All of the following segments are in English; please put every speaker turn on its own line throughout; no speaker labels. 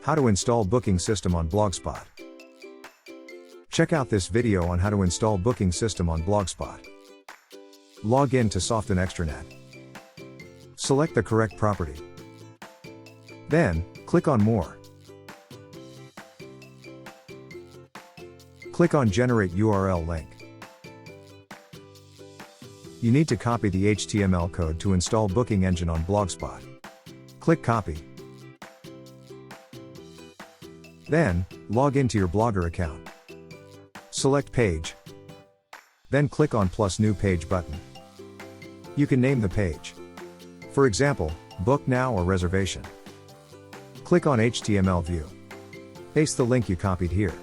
How to install booking system on Blogspot. Check out this video on how to install booking system on Blogspot. Log in to Soften Extranet. Select the correct property. Then, click on More. Click on Generate URL link. You need to copy the HTML code to install Booking Engine on Blogspot. Click Copy. Then, log into your Blogger account. Select Page. Then click on plus New Page button. You can name the page. For example, Book Now or Reservation. Click on HTML View. Paste the link you copied here.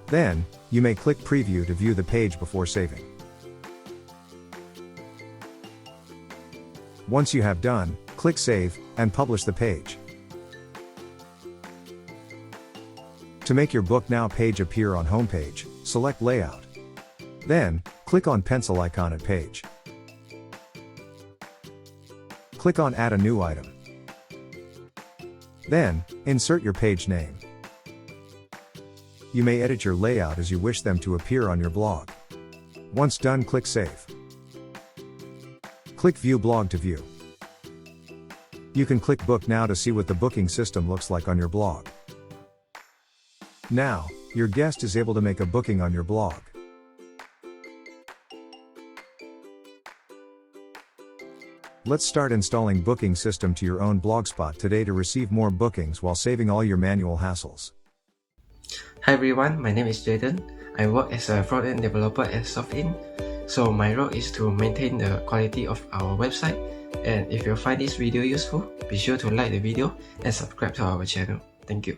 Then, you may click Preview to view the page before saving. Once you have done, click Save, and publish the page. To make your Book Now page appear on homepage, select Layout. Then, click on pencil icon at page. Click on Add a new item. Then, insert your page name. You may edit your layout as you wish them to appear on your blog. Once done, click Save. Click View Blog to view. You can click Book Now to see what the booking system looks like on your blog. Now, your guest is able to make a booking on your blog. Let's start installing booking system to your own Blogspot today to receive more bookings while saving all your manual hassles.
Hi everyone, my name is Jaden. I work as a front-end developer at Softin. So my role is to maintain the quality of our website. And if you find this video useful, be sure to like the video and subscribe to our channel. Thank you.